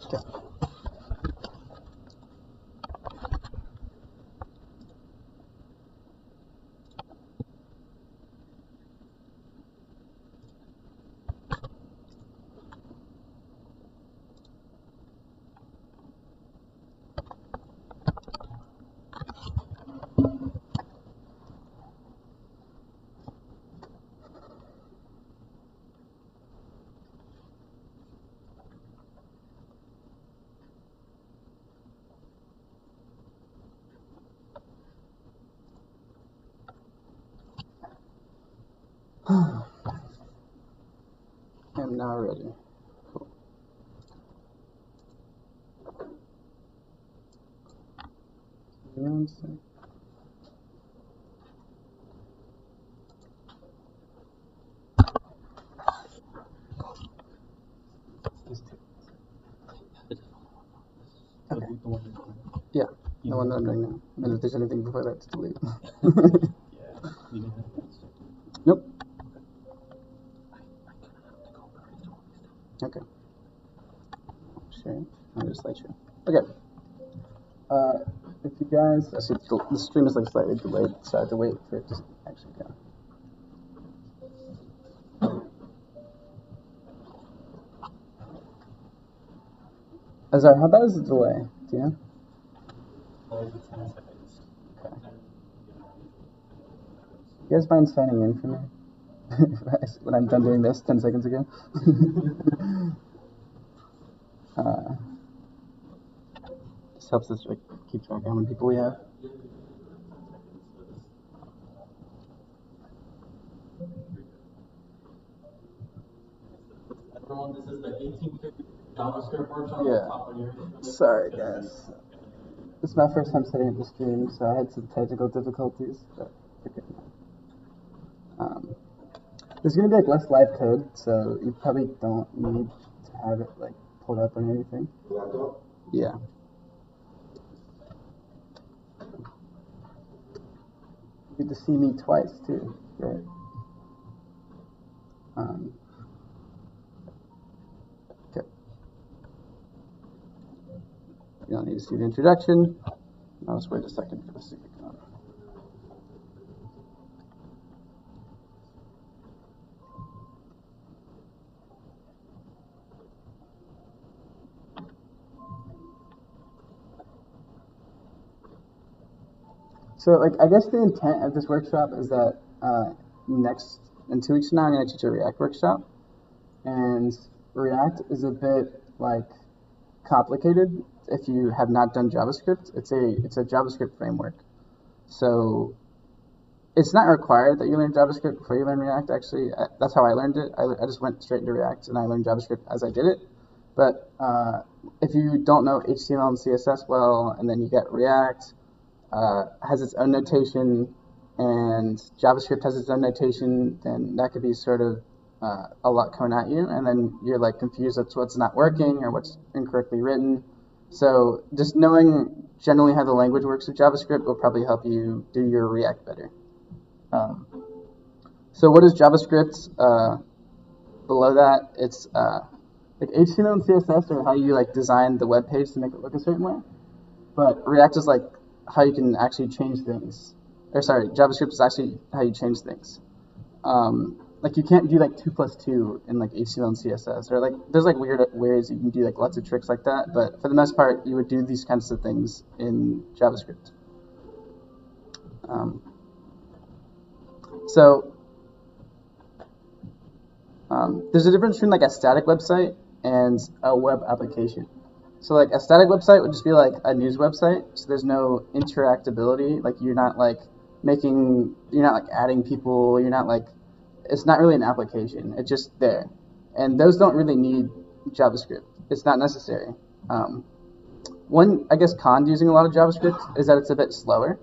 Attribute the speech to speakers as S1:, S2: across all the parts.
S1: Okay. I'm now ready. Cool. Okay. Yeah, the one that I'm doing now. And if there's anything before that, to delete. Nope. Okay. Share. I'll just slideshow. Okay. If you guys, I see the stream is like slightly delayed, so I have to wait for it to actually go. Azar, how bad is the delay? Do you know? Okay. You guys mind signing in for me? When I'm done doing this 10 seconds ago? This helps us like, keep track of how many people we have.
S2: Everyone, this is the 1850 JavaScript workshop.
S1: Yeah. Sorry, guys. This is my first time setting up the stream, so I had some technical difficulties, but we're good now. There's going to be like less live code, so you probably don't need to have it like pulled up or anything. Yeah. You get to see me twice too, right? Okay. You don't need to see the introduction. I'll just wait a second for this to get going. So, like, I guess the intent of this workshop is that in 2 weeks from now, I'm going to teach a React workshop. And React is a bit, like, complicated if you have not done JavaScript. It's a JavaScript framework. So, it's not required that you learn JavaScript before you learn React, actually. That's how I learned it. I just went straight into React, and I learned JavaScript as I did it. But if you don't know HTML and CSS well, and then you get React, has its own notation, and JavaScript has its own notation, then that could be sort of a lot coming at you, and then you're like confused as to what's not working or what's incorrectly written. So just knowing generally how the language works with JavaScript will probably help you do your React better. So what is JavaScript? Below that, it's like HTML and CSS are how you like design the web page to make it look a certain way. But React is like how you can actually change things. Or sorry, JavaScript is actually how you change things. Like you can't do like 2 plus 2 in like HTML and CSS, or like there's like weird ways you can do like lots of tricks like that. But for the most part, you would do these kinds of things in JavaScript. There's a difference between like a static website and a web application. So like a static website would just be like a news website. So there's no interactability. Like you're not like adding people. You're not like, it's not really an application. It's just there. And those don't really need JavaScript. It's not necessary. One, I guess, con to using a lot of JavaScript is that it's a bit slower.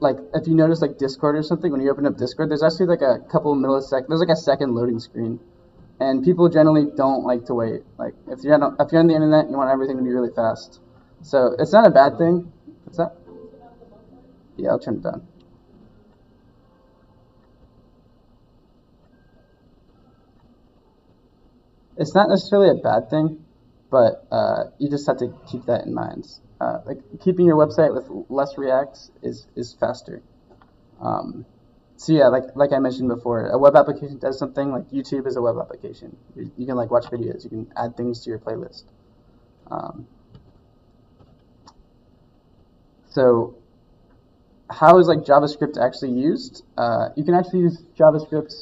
S1: Like if you notice like Discord or something, when you open up Discord, there's actually like a couple milliseconds, there's like a second loading screen. And people generally don't like to wait. Like if you're on the internet, you want everything to be really fast. So it's not a bad thing. What's that? Yeah, I'll turn it down. It's not necessarily a bad thing, but you just have to keep that in mind. Like keeping your website with less React is faster. So yeah, like I mentioned before, a web application does something like YouTube is a web application. You can like watch videos, you can add things to your playlist. So how is like JavaScript actually used? You can actually use JavaScript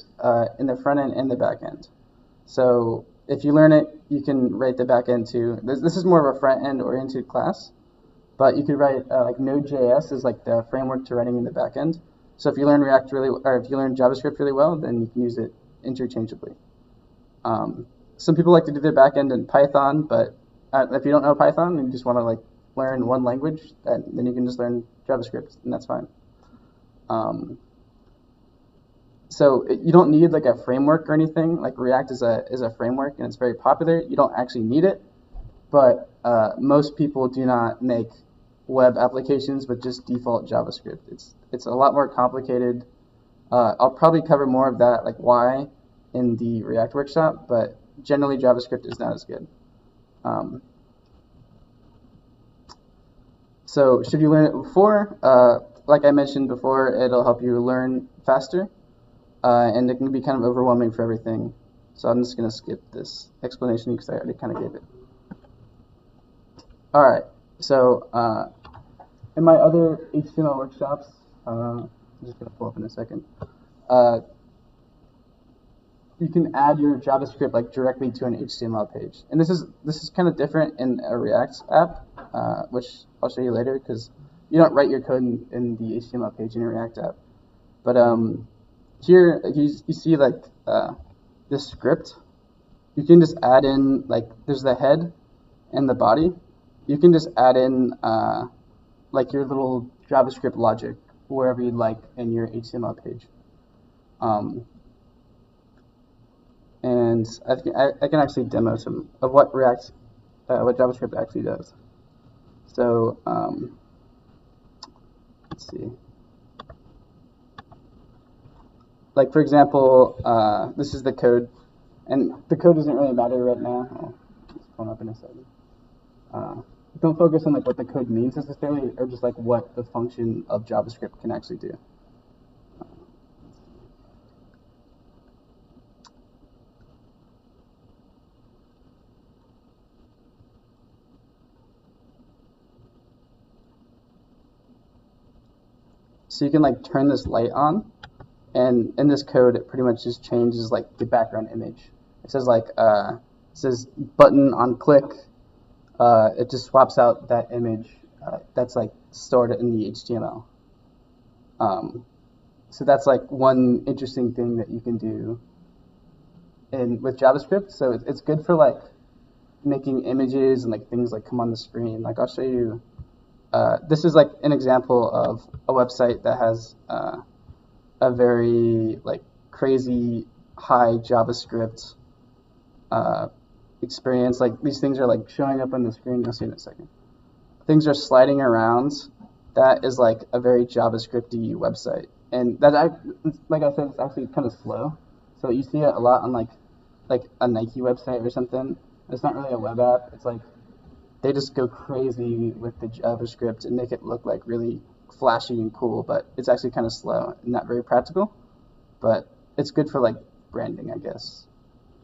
S1: in the front end and the back end. So if you learn it, you can write the back end too. This is more of a front end oriented class, but you could write like Node.js is like the framework to writing in the back end. So if you learn React or if you learn JavaScript really well, then you can use it interchangeably. Some people like to do their back end in Python, but if you don't know Python and you just want to like learn one language, then you can just learn JavaScript, and that's fine. So you don't need like a framework or anything. Like React is a framework and it's very popular. You don't actually need it, but most people do not make web applications with just default JavaScript. It's a lot more complicated. I'll probably cover more of that, like why, in the React workshop, but generally JavaScript is not as good. So should you learn it before? Like I mentioned before, it'll help you learn faster, and it can be kind of overwhelming for everything. So I'm just going to skip this explanation because I already kind of gave it. All right, so in my other HTML workshops, I'm just going to pull up in a second, you can add your JavaScript like directly to an HTML page. And this is kind of different in a React app, which I'll show you later because you don't write your code in the HTML page in a React app. But here you see like this script. You can just add in like there's the head and the body. You can just add in like your little JavaScript logic wherever you'd like in your HTML page. And I can actually demo some of what what JavaScript actually does. So let's see. Like for example, this is the code, and the code doesn't really matter right now. I'll just pull it up in a second. Don't focus on like what the code means necessarily, or just like what the function of JavaScript can actually do. So you can like turn this light on, and in this code it pretty much just changes like the background image. It says like it says button on click. It just swaps out that image that's like stored in the HTML. So that's like one interesting thing that you can do with JavaScript. So it's good for like making images and like things like come on the screen. Like I'll show you. This is like an example of a website that has a very like crazy high JavaScript experience. Like these things are like showing up on the screen. You'll see in a second. Things are sliding around. That is like a very JavaScripty website, and that like I said, it's actually kind of slow. So you see it a lot on like a Nike website or something. It's not really a web app. It's like they just go crazy with the JavaScript and make it look like really flashy and cool, but it's actually kind of slow and not very practical. But it's good for like branding, I guess.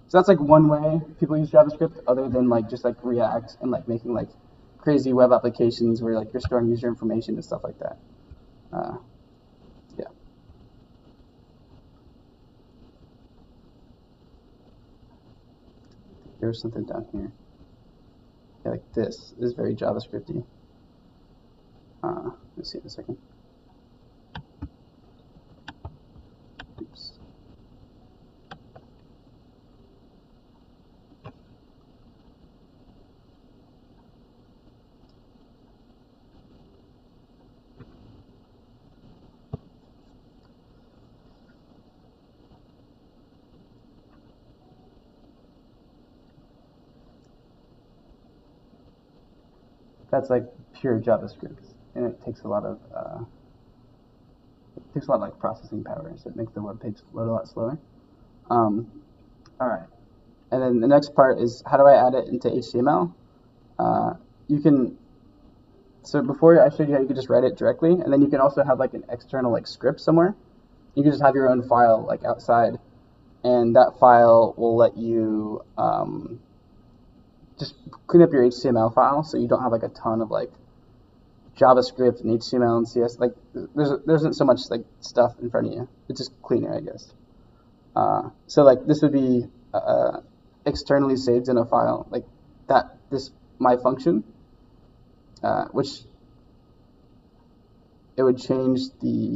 S1: So that's like one way people use JavaScript, other than like just like React and like making like crazy web applications where like you're storing user information and stuff like that. Yeah. There's something down here. Yeah, like this is very JavaScripty. Let's see in a second. Oops. That's like pure JavaScript, and it takes a lot of processing power, so it makes the web page load a lot slower. All right, And then the next part is how do I add it into HTML? You can, so before I showed you how you could just write it directly, and then you can also have like an external like script somewhere. You can just have your own file like outside, and that file will let you just clean up your HTML file so you don't have like a ton of like JavaScript and HTML and CS. Like there isn't so much like stuff in front of you. It's just cleaner, I guess. So like this would be externally saved in a file like that. This my function, which it would change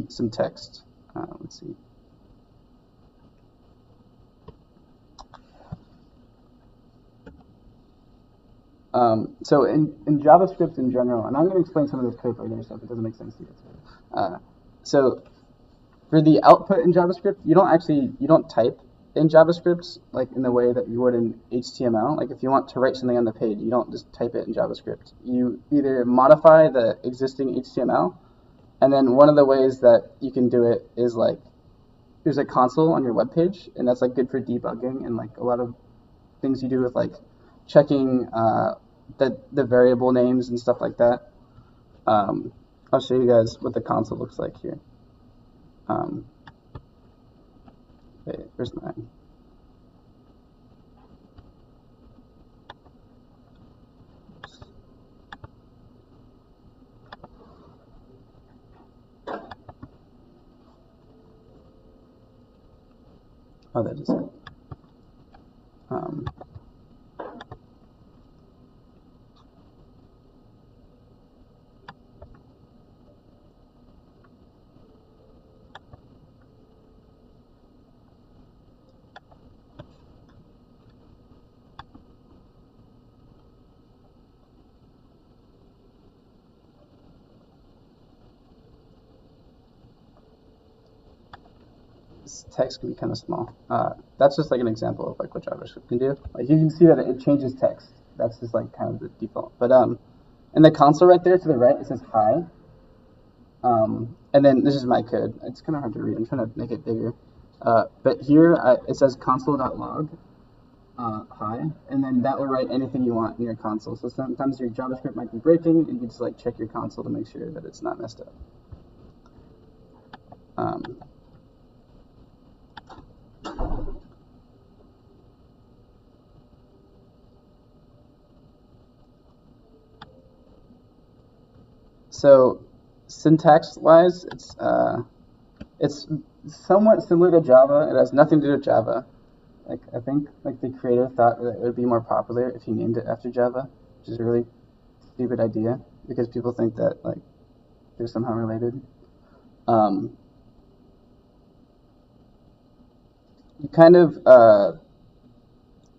S1: some text. Let's see. So in JavaScript in general, and I'm going to explain some of this code later, so if it doesn't make sense to you. So for the output in JavaScript, you don't type in JavaScript like in the way that you would in HTML. Like if you want to write something on the page, you don't just type it in JavaScript. You either modify the existing HTML, and then one of the ways that you can do it is like there's a console on your web page, and that's like good for debugging and like a lot of things you do with like checking the variable names and stuff like that. I'll show you guys what the console looks like here. Okay, where's mine? Oh, that is it. This text can be kind of small. That's just like an example of like what JavaScript can do. Like you can see that it changes text. That's just like kind of the default. But in the console right there to the right, it says hi. And then this is my code. It's kind of hard to read. I'm trying to make it bigger. But here it says console.log hi, and then that will write anything you want in your console. So sometimes your JavaScript might be breaking, and you can just like check your console to make sure that it's not messed up. So syntax-wise, it's somewhat similar to Java. It has nothing to do with Java. Like I think like the creator thought that it would be more popular if he named it after Java, which is a really stupid idea because people think that like they're somehow related. You kind of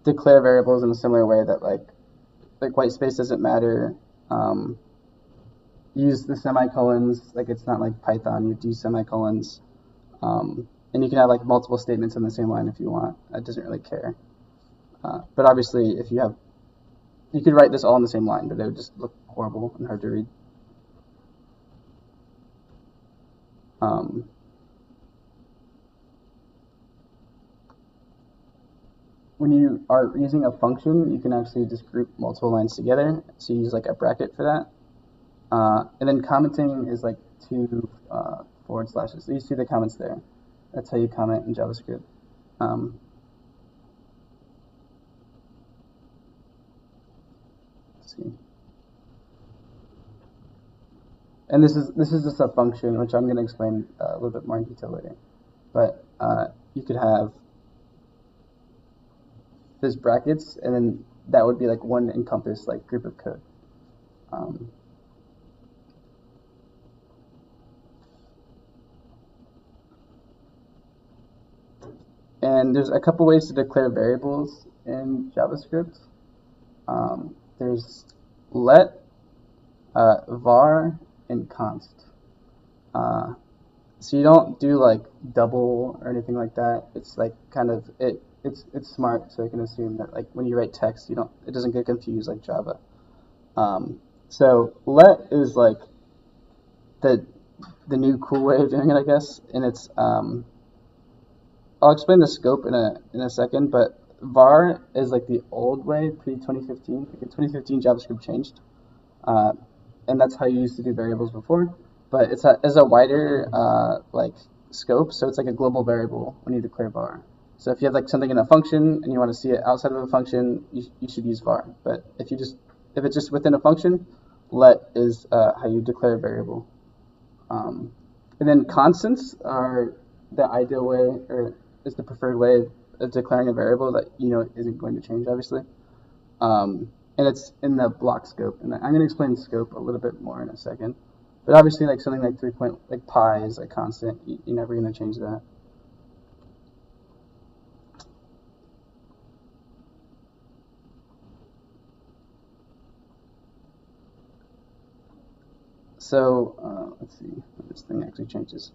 S1: declare variables in a similar way that like white space doesn't matter. Use the semicolons, like it's not like Python, you do semicolons. And you can have like multiple statements in the same line if you want. It doesn't really care. But obviously, if you could write this all in the same line, but it would just look horrible and hard to read. When you are using a function, you can actually just group multiple lines together. So you use like a bracket for that. And then commenting is like 2 forward slashes. So you see the comments there. That's how you comment in JavaScript. Let's see. And this is just a function, which I'm going to explain a little bit more in detail later. But you could have this brackets, and then that would be like one encompassed like group of code. And there's a couple ways to declare variables in JavaScript. There's let, var, and const. So you don't do like double or anything like that. It's like kind of it's smart, so you can assume that like when you write text, it doesn't get confused like Java. So let is like the new cool way of doing it, I guess, and it's I'll explain the scope in a second, but var is like the old way pre-2015. Like in 2015, JavaScript changed, and that's how you used to do variables before. But it's a wider like scope, so it's like a global variable when you declare var. So if you have like something in a function and you want to see it outside of a function, you should use var. But if it's just within a function, let is how you declare a variable. And then constants are the ideal way, or is the preferred way of declaring a variable that isn't going to change, obviously. And it's in the block scope. And I'm going to explain scope a little bit more in a second. But obviously, like something like like pi is a constant. You're never going to change that. So let's see if this thing actually changes.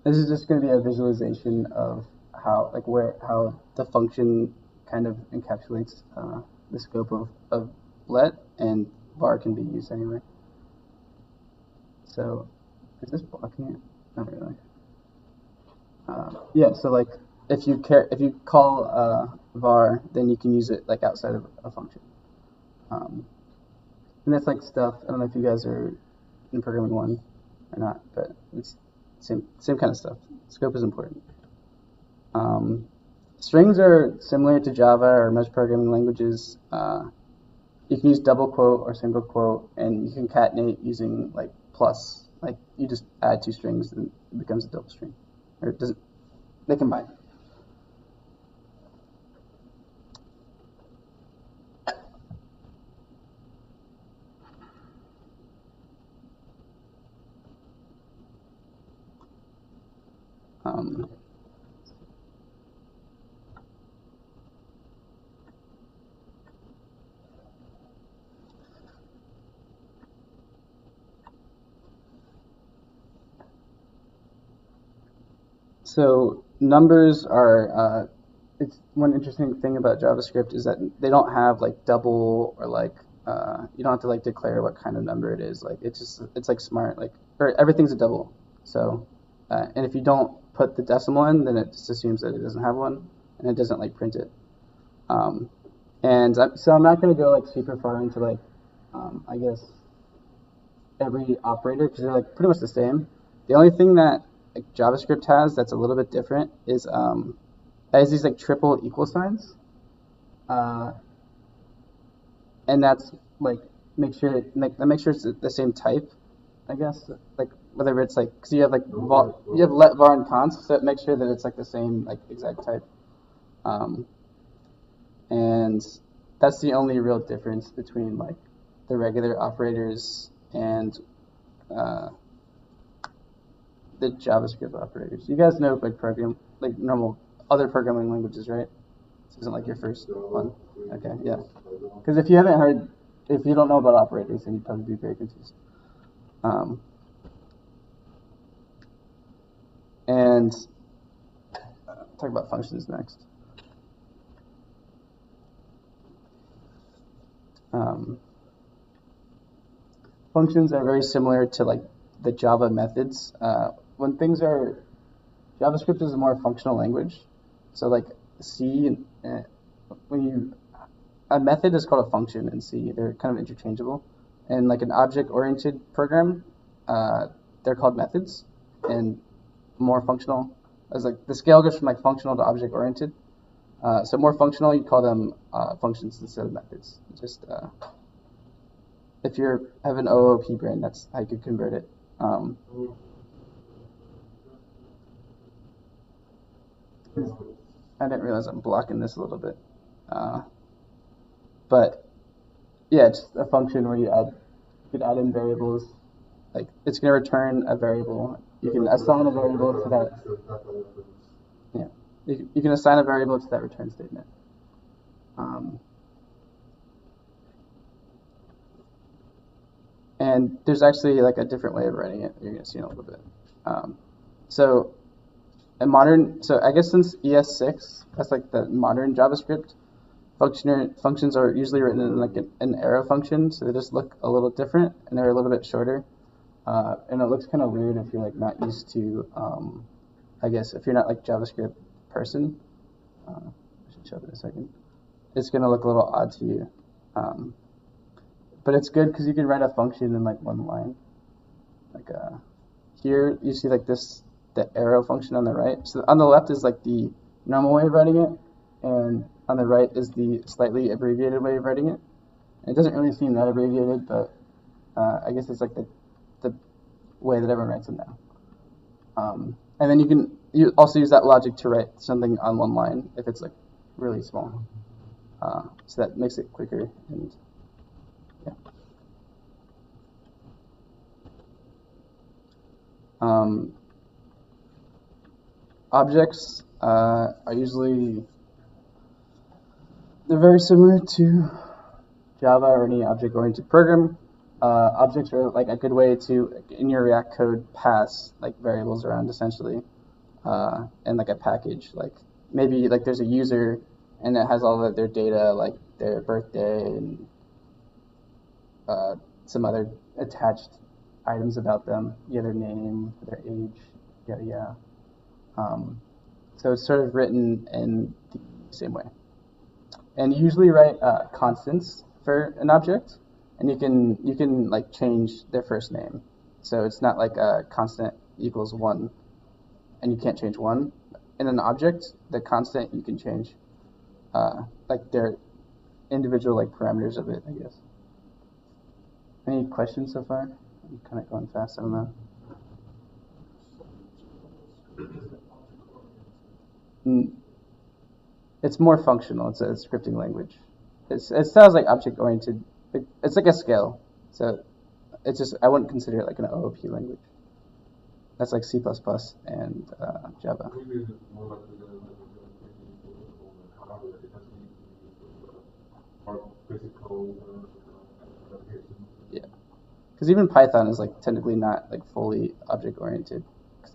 S1: This is just going to be a visualization of how the function kind of encapsulates the scope of let, and var can be used anyway. So is this blocking it? Not really. Yeah. So like if you call var, then you can use it like outside of a function. And that's like stuff. I don't know if you guys are in programming 1 or not, but it's same kind of stuff. Scope is important. Strings are similar to Java or most programming languages. You can use double quote or single quote, and you can concatenate using like plus. Like you just add 2 strings and it becomes a double string, or does it? They combine. So numbers are, it's one interesting thing about JavaScript is that they don't have like double or like, you don't have to like declare what kind of number it is. Like it's like smart, like, or everything's a double. So, and if you don't put the decimal in, then it just assumes that it doesn't have one, and it doesn't like print it. So I'm not going to go like super far into like, I guess, every operator because they're like pretty much the same. The only thing that like JavaScript has that's a little bit different is it has these like triple equal signs, and that's like that makes sure it's the same type, I guess. Like whether it's like because you have like you have let, var, and const, so it makes sure that it's like the same like exact type, and that's the only real difference between like the regular operators and the JavaScript operators. You guys know like normal other programming languages, right? This isn't like your first one. Okay, yeah. Because if you don't know about operators, then you'd probably be very confused. And talk about functions next. Functions are very similar to like the Java methods. When things are, JavaScript is a more functional language. So like C, a method is called a function in C. They're kind of interchangeable. And like an object-oriented program, they're called methods, and more functional. As like the scale goes from like functional to object-oriented. So more functional, you call them functions instead of methods. Just if you have an OOP brain, that's how you could convert it. I didn't realize I'm blocking this a little bit. But yeah, it's a function where you could add in variables. Like it's going to return a variable. You can assign a variable to that. Yeah, you can assign a variable to that return statement. And there's actually like a different way of writing it. You're going to see in a little bit. So I guess since ES6, that's like the modern JavaScript, functions are usually written in like an arrow function, so they just look a little different, and they're a little bit shorter. And it looks kind of weird if you're like not used to I guess if you're not like JavaScript person, I should show it in a second. It's gonna look a little odd to you, but it's good because you can write a function in like one line. Like here you see like this, the arrow function on the right. So on the left is like the normal way of writing it, and on the right is the slightly abbreviated way of writing it. And it doesn't really seem that abbreviated, but I guess it's like the way that everyone writes it now. And then you also use that logic to write something on one line if it's like really small. So that makes it quicker. And yeah. Objects are usually, they're very similar to Java or any object-oriented program. Objects are like a good way to, in your React code, pass like variables around essentially, and like a package. Like maybe like there's a user and it has all of their data, like their birthday and some other attached items about them, their name, their age, yada yada. So it's sort of written in the same way. And you usually write constants for an object, and you can like change their first name. So it's not like a constant equals 1, and you can't change 1. In an object, the constant you can change like their individual like parameters of it, I guess. Any questions so far? I'm kind of going fast, I don't know. It's more functional. It's a scripting language. It sounds like object-oriented. It's like a scale. So it's just, I wouldn't consider it like an OOP language. That's like C++ and Java. Yeah, because even Python is like technically not like fully object-oriented.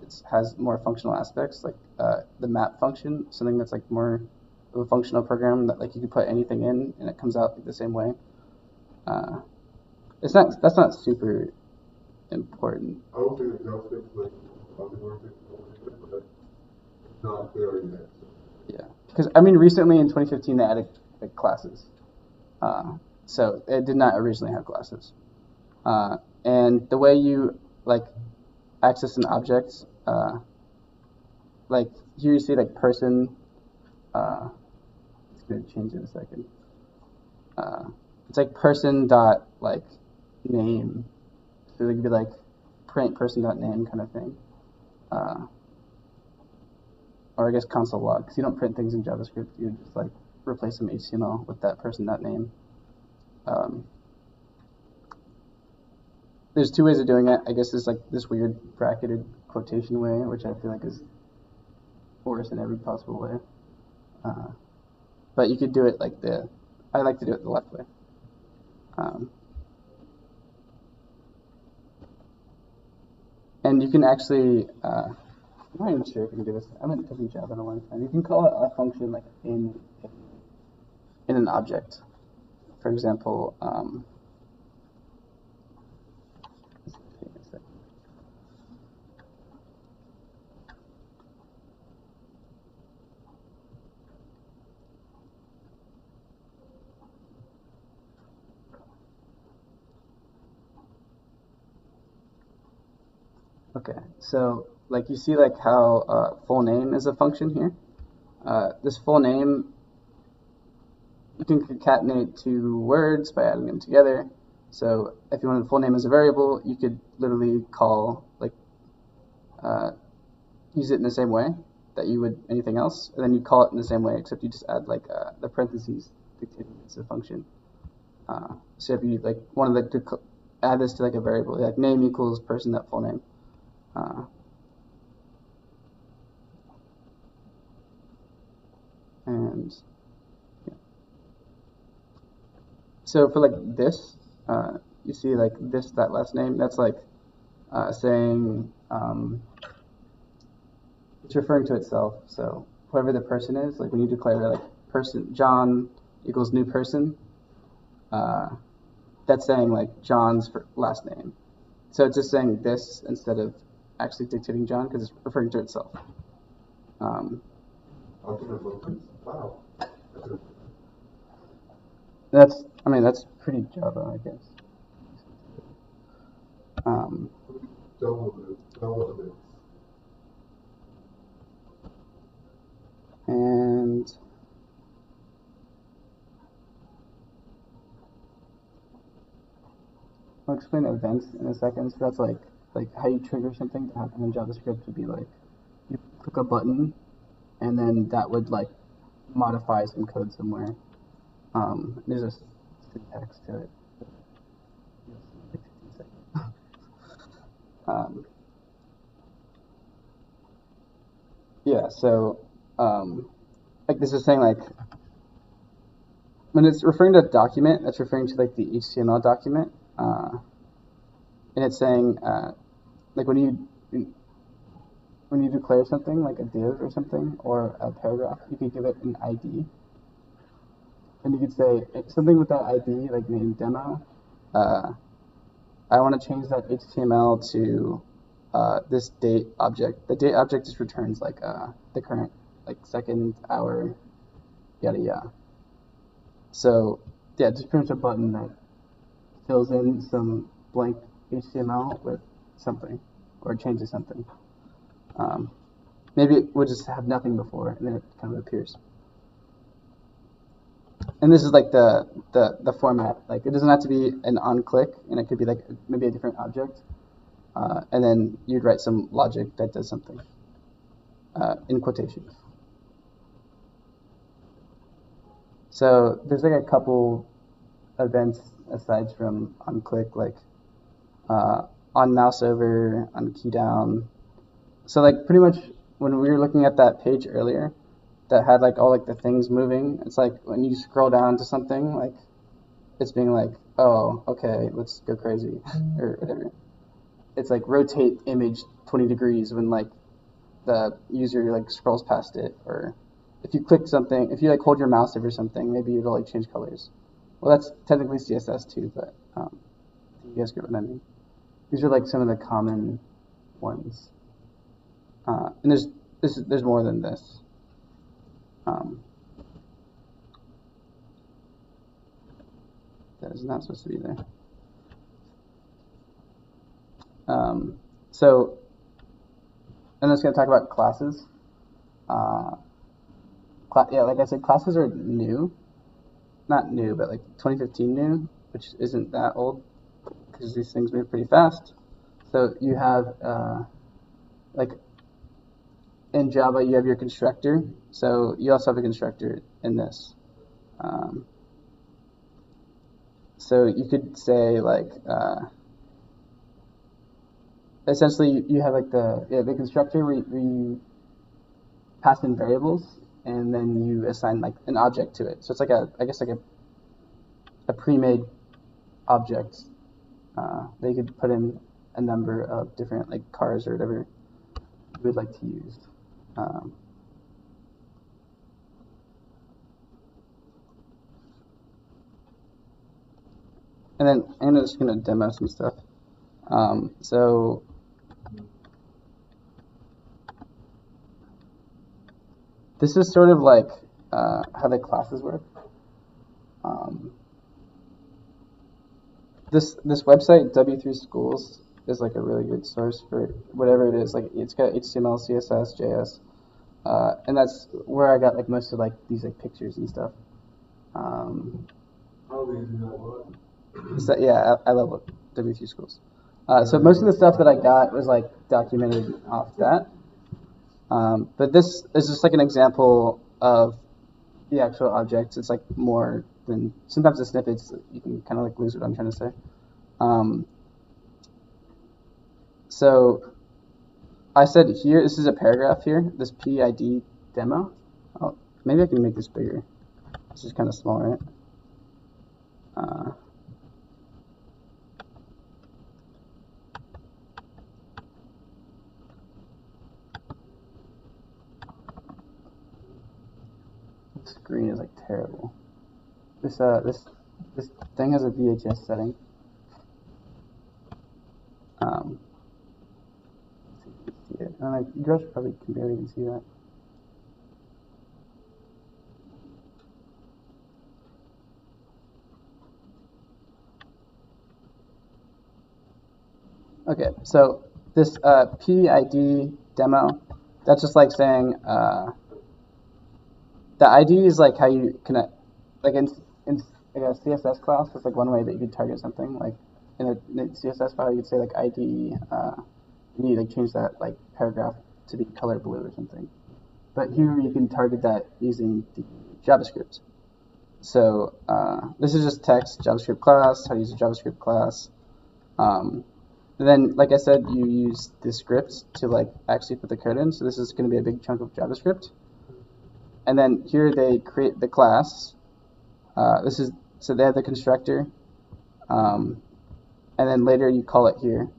S1: It has more functional aspects, like the map function, something that's like more of a functional program that like you can put anything in and it comes out like, the same way. That's not super important.
S3: I don't think that JavaScript is like object-oriented, but it's not there yet.
S1: Yeah, because I mean recently in 2015 they added like classes, so it did not originally have classes, and the way you like access an object, like here you see like person. It's gonna change in a second. It's like person dot like name, so it could be like print person dot name kind of thing, or I guess console log, because you don't print things in JavaScript. You just like replace some HTML with that person dot name. There's two ways of doing it. I guess there's like this weird bracketed quotation way, which I feel like is worse in every possible way. But you could do it like I like to do it the left way. And you can actually, I'm not even sure if you can do this. I haven't taken Java in a long time. You can call a function like in an object. For example, okay, so like you see like how full name is a function here. This full name, you can concatenate two words by adding them together. So if you wanted the full name as a variable, you could literally call like use it in the same way that you would anything else, and then you call it in the same way, except you just add like the parentheses dictating it's a function. So if you like wanted to add this to like a variable, like name equals person dot full name. And yeah. So for like this, you see like this, that last name, that's like saying it's referring to itself. So whoever the person is, like when you declare like person John equals new person, that's saying like John's last name. So it's just saying this instead of actually dictating John because it's referring to itself.
S3: Alternate functions? Wow.
S1: That's pretty Java, I guess.
S3: Development.
S1: And I'll explain events in a second. So that's like how you trigger something to happen in JavaScript would be like you click a button, and then that would like modify some code somewhere. There's a syntax to it. Yeah, so like this is saying like when it's referring to a document, that's referring to like the HTML document, and it's saying like when you declare something like a div or something or a paragraph, you could give it an ID, and you could say something with that ID, like name demo. I want to change that HTML to this date object. The date object just returns like the current like second, hour, yada yada. So yeah, just pretty much a button that fills in some blank HTML with something or changes something. Maybe it would just have nothing before and then it kind of appears. And this is like the format. Like it doesn't have to be an on click, and it could be like maybe a different object. And then you'd write some logic that does something in quotations. So there's like a couple events aside from on click, like on mouse over, on key down. So like pretty much when we were looking at that page earlier that had like all like the things moving, it's like when you scroll down to something, like it's being like, oh, okay, let's go crazy or whatever. It's like rotate image 20 degrees when like the user like scrolls past it, or if you click something, if you like hold your mouse over something, maybe it'll like change colors. Well, that's technically CSS too, but you guys get what I mean. These are like some of the common ones, and there's more than this. That is not supposed to be there. So I'm just going to talk about classes. Yeah, like I said, classes are new. Not new, but like 2015 new, which isn't that old because these things move pretty fast. So you have, like in Java, you have your constructor. So you also have a constructor in this. So you could say like, essentially you have like the constructor where you pass in variables and then you assign like an object to it. So it's like I guess like a pre-made object that you could put in a number of different like cars or whatever you would like to use. And then I'm just going to demo some stuff. So this is sort of like how the classes work. This website, W3 Schools, is like a really good source for whatever it is. Like it's got HTML, CSS, JS, and that's where I got like most of like these like pictures and stuff. So yeah, I love W3 Schools. So most of the stuff that I got was like documented off that. But this is just like an example of the actual objects. It's like more than sometimes the snippets. You can kind of like lose what I'm trying to say. So I said here, this is a paragraph here. This PID demo. Oh, maybe I can make this bigger. This is kind of small, right? The screen is like terrible. This thing has a VHS setting. And like you guys probably can barely even see that. Okay, so this PID demo, that's just like saying the ID is like how you connect, like in like a CSS class, that's like one way that you could target something. Like in a CSS file, you could say like ID, and you like change that like paragraph to be color blue or something. But here you can target that using the JavaScript. So this is just text JavaScript class, how to use a JavaScript class. And then, like I said, you use the script to like actually put the code in. So this is going to be a big chunk of JavaScript. And then here they create the class. So they have the constructor, and then later you call it here.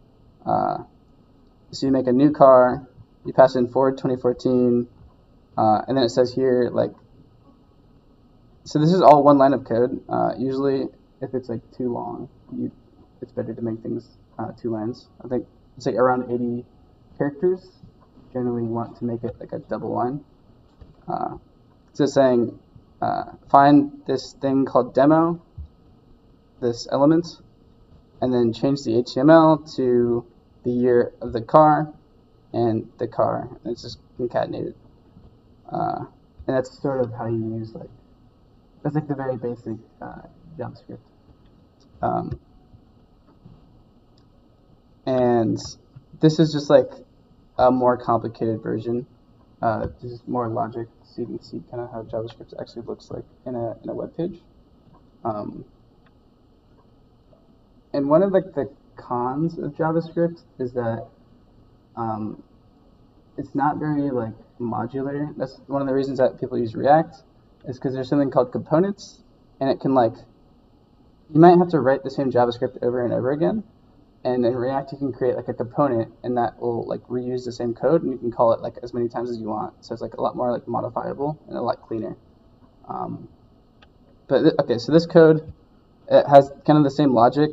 S1: So you make a new car, you pass in Ford 2014, and then it says here like. So this is all one line of code. Usually, if it's like too long, it's better to make things 2 lines. I think it's like around 80 characters. Generally, you want to make it like a double line. So it's saying, find this thing called demo, this element, and then change the HTML to the year of the car and the car. And it's just concatenated. And that's sort of how you use like, that's like the very basic JavaScript. And this is just like a more complicated version. This is more logic, so you can see kind of how JavaScript actually looks like in a web page. And one of like the cons of JavaScript is that it's not very like modular. That's one of the reasons that people use React, is because there's something called components, and it can like, you might have to write the same JavaScript over and over again. And in React, you can create like a component, and that will like reuse the same code, and you can call it like as many times as you want. So it's like a lot more like modifiable and a lot cleaner. Okay, so this code, it has kind of the same logic,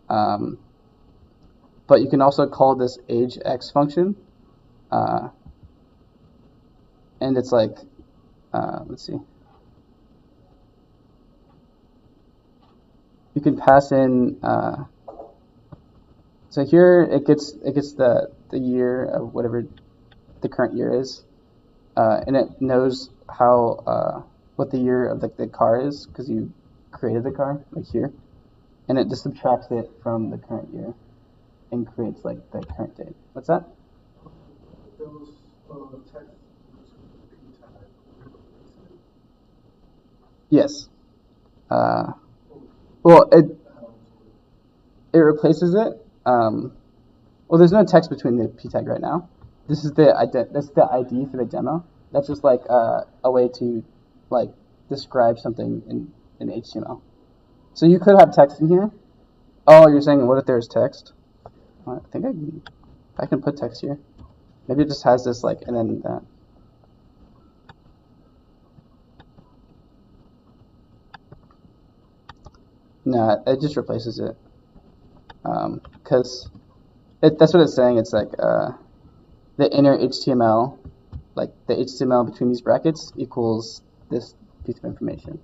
S1: but you can also call this ageX function, and it's like, let's see. You can pass in. So here it gets the year of whatever the current year is, and it knows how what the year of the car is because you created the car like here, and it just subtracts it from the current year and creates like the current date. What's that?
S3: Those text
S1: Yes. Well, it replaces it. Well, there's no text between the p tag right now. This is that's the ID for the demo. That's just like a way to like describe something in HTML. So you could have text in here. Oh, you're saying what if there's text? I think I can put text here. Maybe it just has this like and then that. No, it just replaces it. Because that's what it's saying. It's like the inner HTML, like the HTML between these brackets equals this piece of information.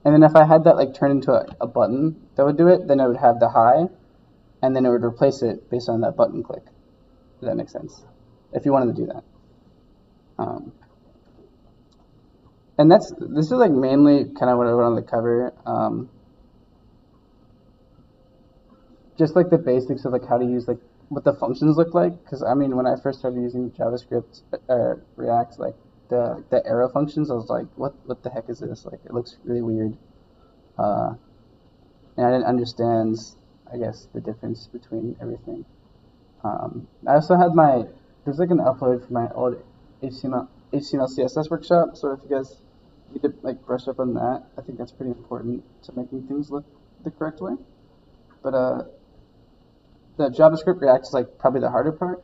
S1: And then if I had that like turn into a button that would do it, then it would have the hi, and then it would replace it based on that button click. Does that make sense? If you wanted to do that. And this is like mainly kind of what I wanted to cover. Just like the basics of like how to use like what the functions look like, because I mean when I first started using JavaScript or React, like the arrow functions, I was like, what the heck is this? Like it looks really weird, and I didn't understand, I guess, the difference between everything. I also had there's like an upload for my old HTML CSS workshop, so if you guys need to like brush up on that, I think that's pretty important to making things look the correct way. But the JavaScript React is like probably the harder part.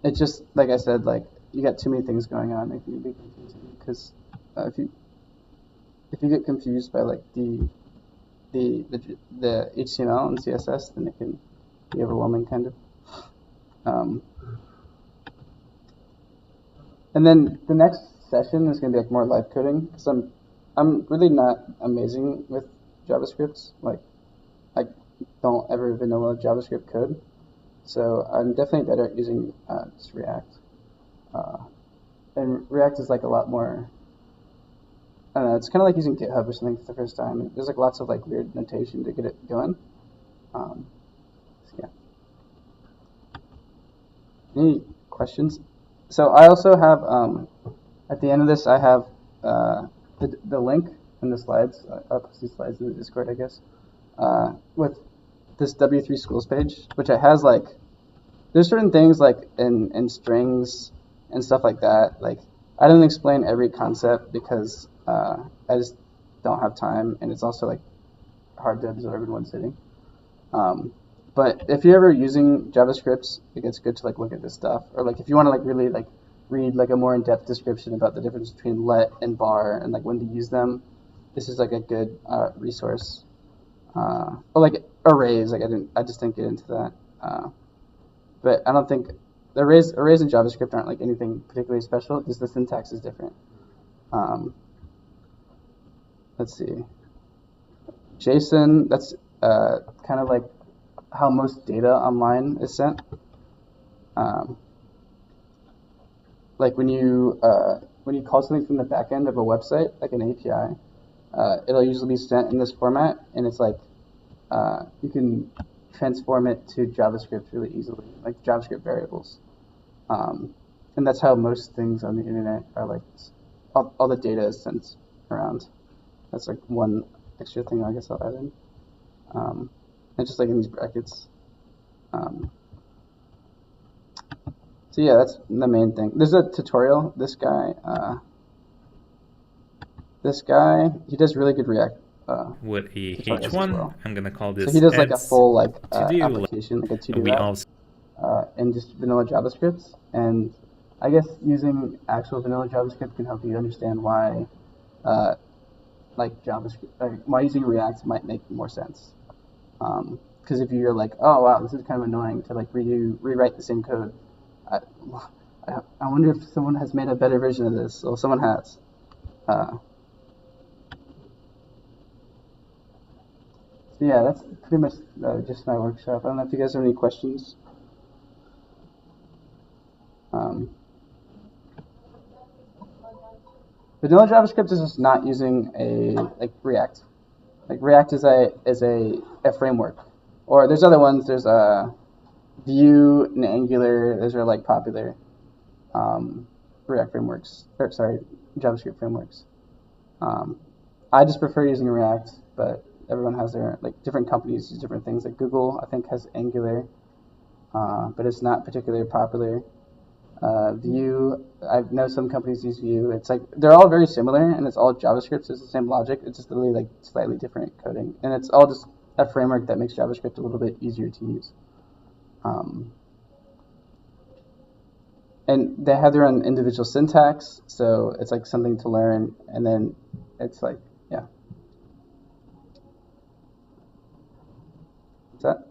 S1: It's just like I said, like you got too many things going on, it can be confusing. Because if you get confused by like the HTML and CSS, then it can be overwhelming, kind of. And then the next session is going to be like more live coding, because I'm really not amazing with JavaScript. Like don't ever vanilla JavaScript code. So I'm definitely better at using just React. And React is like a lot more, I don't know, it's kind of like using GitHub or something for the first time. There's like lots of like weird notation to get it going. So yeah. Any questions? So I also have, at the end of this, I have the link in the slides. I'll post these slides in the Discord, I guess, with this W3 schools page, which it has like, there's certain things like in strings and stuff like that. Like I didn't explain every concept because I just don't have time, and it's also like hard to absorb in one sitting. But if you're ever using JavaScript, like, it's good to like look at this stuff, or like if you want to like really like read like a more in-depth description about the difference between let and bar and like when to use them, this is like a good resource. Or like arrays, like I just didn't get into that. But I don't think the arrays in JavaScript aren't like anything particularly special. Just the syntax is different. Let's see. JSON, that's kind of like how most data online is sent. Like when you call something from the back end of a website, like an API, it'll usually be sent in this format, and it's like you can transform it to JavaScript really easily, like JavaScript variables. And that's how most things on the internet are like, all the data is sent around. That's like one extra thing I guess I'll add in. And just like in these brackets. So yeah, that's the main thing. There's a tutorial. This guy, he does really good React
S4: with a
S1: tutorials
S4: H1.
S1: as well.
S4: I'm gonna call this.
S1: So he does like a full like
S4: to-do
S1: application, like a to-do
S4: we
S1: app,
S4: also
S1: in just vanilla JavaScript. And I guess using actual vanilla JavaScript can help you understand why, like JavaScript, why using React might make more sense. Because if you're like, oh wow, this is kind of annoying to like rewrite the same code. I wonder if someone has made a better version of this. Well, someone has. So yeah, that's pretty much just my workshop. I don't know if you guys have any questions. Vanilla JavaScript is just not using like React. Like React is a framework, or there's other ones. There's Vue and Angular. Those are like popular React frameworks. Or sorry, JavaScript frameworks. I just prefer using React, but everyone has their like different companies use different things. Like Google, I think, has Angular, but it's not particularly popular. Vue, I know some companies use Vue. It's like they're all very similar, and it's all JavaScript. So it's the same logic. It's just literally like slightly different coding, and it's all just a framework that makes JavaScript a little bit easier to use. And they have their own individual syntax, so it's like something to learn, and then it's like, yeah. What's that?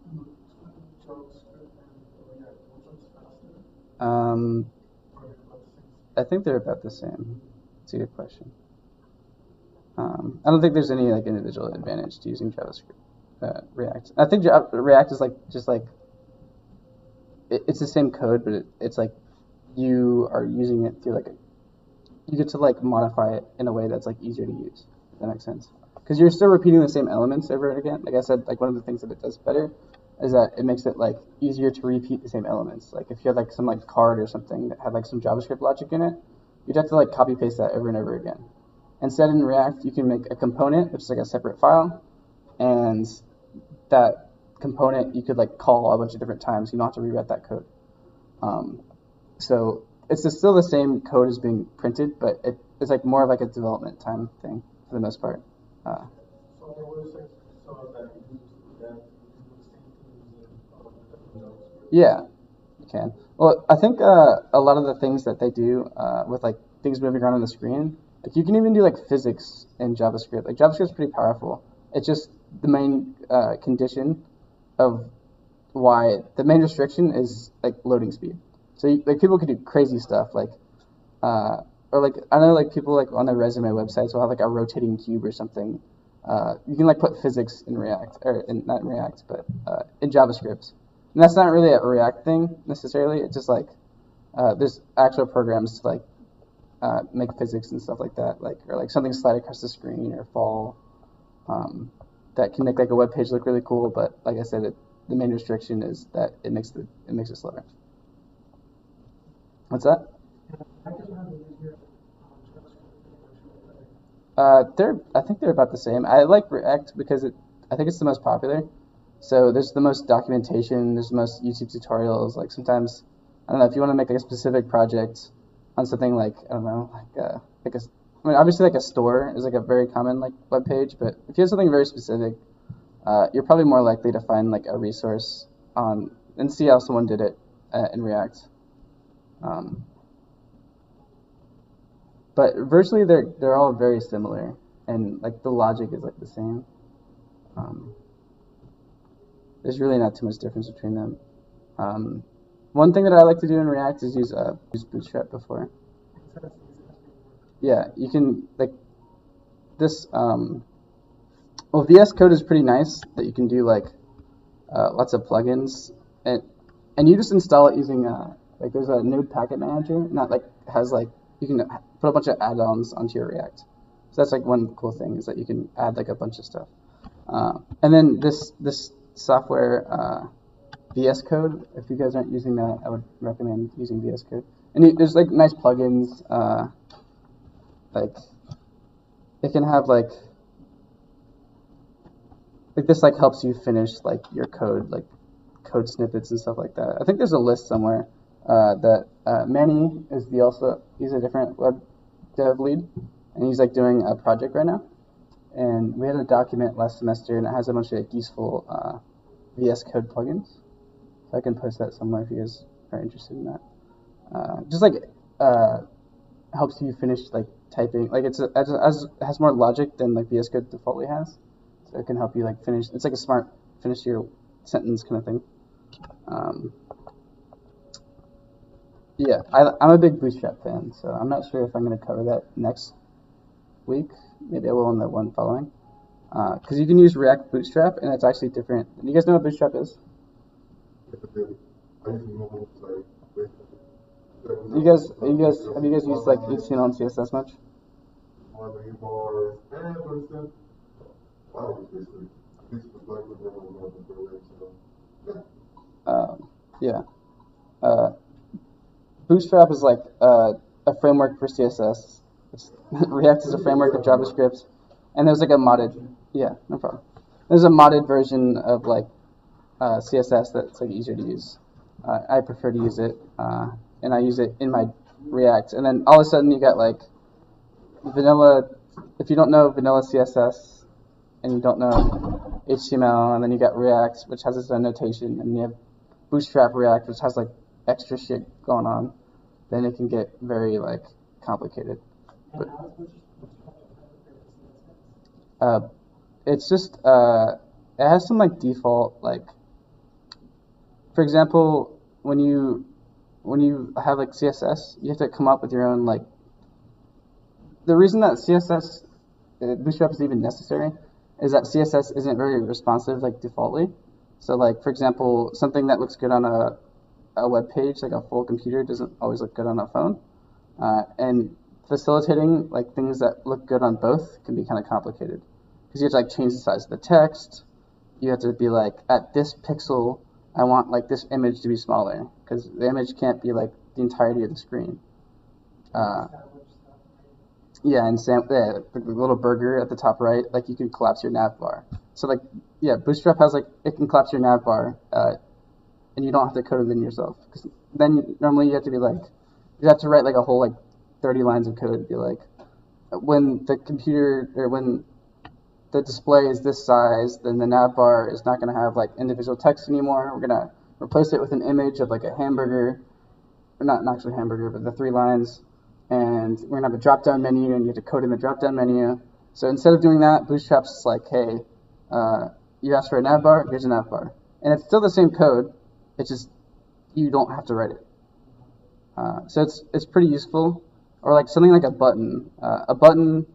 S1: I think they're about the same. It's a good question. I don't think there's any like individual advantage to using JavaScript, React. I think React is like just like it's the same code, but it's like you are using it through like you get to like modify it in a way that's like easier to use. If that makes sense. Because you're still repeating the same elements over and again. Like I said, like one of the things that it does better is that it makes it like easier to repeat the same elements. Like if you had like some like card or something that had like some JavaScript logic in it, you'd have to like copy paste that over and over again. Instead in React, you can make a component, which is like a separate file, and that component you could like call a bunch of different times. You don't have to rewrite that code. So it's still the same code as being printed, but it's like more of like a development time thing for the most part. Yeah, you can. Well, I think a lot of the things that they do with like things moving around on the screen, like you can even do like physics in JavaScript. Like JavaScript's pretty powerful. It's just the main condition of why the main restriction is like loading speed. So like people could do crazy stuff like or like I know like people like on their resume websites will have like a rotating cube or something you can like put physics in React, or not in React, but in JavaScript. And that's not really a React thing necessarily. It's just like there's actual programs to like make physics and stuff like that, like or like something slide across the screen or fall. That can make like a web page look really cool, but like I said, the main restriction is that it makes it slower. What's that? I think they're about the same. I like React because I think it's the most popular. So there's the most documentation, there's the most YouTube tutorials. Like sometimes, I don't know, if you want to make like a specific project on something like, I don't know, I mean, obviously like a store is like a very common like web page, but if you have something very specific, you're probably more likely to find like a resource on and see how someone did it in React. But virtually they're all very similar, and like the logic is like the same. There's really not too much difference between them. One thing that I like to do in React is use Bootstrap before. Yeah, you can like this. Well, VS Code is pretty nice that you can do like lots of plugins, and you just install it using like there's a Node Packet Manager, not like has like you can put a bunch of add-ons onto your React. So that's like one cool thing is that you can add like a bunch of stuff. And then this software, VS Code, if you guys aren't using that, I would recommend using VS Code. And there's like nice plugins, like it can have like this like helps you finish like your code, like code snippets and stuff like that. I think there's a list somewhere that Manny is he's a different web dev lead, and he's like doing a project right now. And we had a document last semester, and it has a bunch of like, useful VS Code plugins. So I can post that somewhere if you guys are interested in that. Just like helps you finish like typing. Like it has more logic than like VS Code defaultly has. So it can help you like finish. It's like a smart finish your sentence kind of thing. Yeah, I'm a big Bootstrap fan, so I'm not sure if I'm going to cover that next week. Maybe I will in the one following. Because you can use React Bootstrap, and it's actually different. You guys know what Bootstrap is? Have you guys used like HTML and CSS much? Yeah. Bootstrap is like a framework for CSS. React is a framework of JavaScript, and there's like a modded. Yeah, no problem. There's a modded version of like CSS that's like easier to use. I prefer to use it, and I use it in my React. And then all of a sudden you got like vanilla. If you don't know vanilla CSS and you don't know HTML, and then you got React, which has its own notation, and you have Bootstrap React, which has like extra shit going on, then it can get very like complicated. But it's just it has some like default like, for example, when you have like CSS, you have to come up with your own like. The reason that CSS Bootstrap is even necessary is that CSS isn't very responsive like defaultly. So like for example, something that looks good on a web page, like a full computer, doesn't always look good on a phone, and facilitating like things that look good on both can be kind of complicated because you have to like change the size of the text. You have to be like, at this pixel, I want like this image to be smaller because the image can't be like the entirety of the screen. Yeah, and the little burger at the top right, like you can collapse your nav bar. So like, yeah, Bootstrap has like it can collapse your nav bar, and you don't have to code it in yourself. Because then normally you have to be like, you have to write like a whole like 30 lines of code to be like, when the computer or when the display is this size, then the nav bar is not going to have like individual text anymore. We're going to replace it with an image of like a hamburger, or not actually hamburger, but the 3 lines. And we're going to have a drop-down menu, and you have to code in the drop-down menu. So instead of doing that, Bootstrap's like, hey, you asked for a nav bar, here's a nav bar. And it's still the same code, it's just you don't have to write it. So it's pretty useful. Or like something like a button. A button,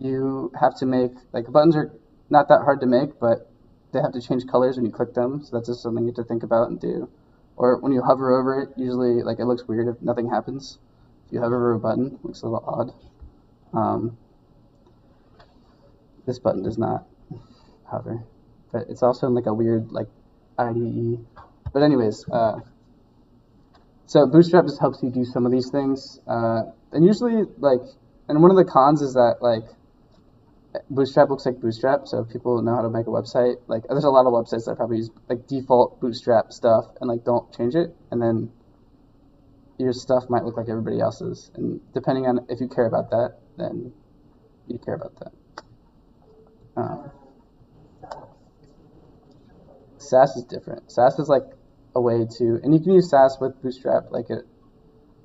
S1: you have to make, like, buttons are not that hard to make, but they have to change colors when you click them, so that's just something you have to think about and do. Or when you hover over it, usually, like, it looks weird if nothing happens. If you hover over a button, it looks a little odd. This button does not hover, but it's also in, like, a weird, like, IDE. But anyways, so Bootstrap just helps you do some of these things. And usually, like, and one of the cons is that, like, Bootstrap looks like Bootstrap, so if people know how to make a website, like, there's a lot of websites that probably use, like, default Bootstrap stuff and, like, don't change it, and then your stuff might look like everybody else's. And depending on if you care about that, then you care about that. Sass is different. Sass is like a way to, and you can use Sass with Bootstrap, like it,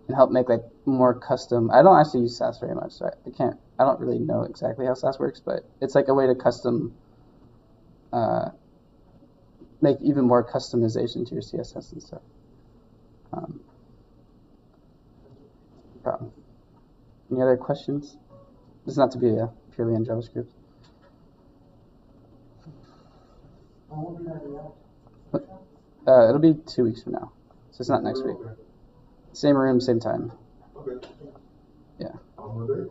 S1: and help make like more custom. I don't actually use Sass very much, so I don't really know exactly how Sass works, but it's like a way to custom, make even more customization to your CSS and stuff. Problem. Any other questions? This is not to be purely on JavaScript. It'll be 2 weeks from now, so it's not next week. Same room, same time.
S3: Okay.
S1: Yeah.
S3: Okay.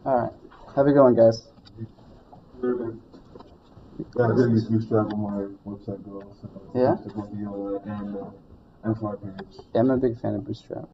S1: All right. Have a good one, guys.
S3: Yeah, I did use Bootstrap on my website, girl. So
S1: Yeah?
S3: and for my page.
S1: Yeah, I'm a big fan of Bootstrap.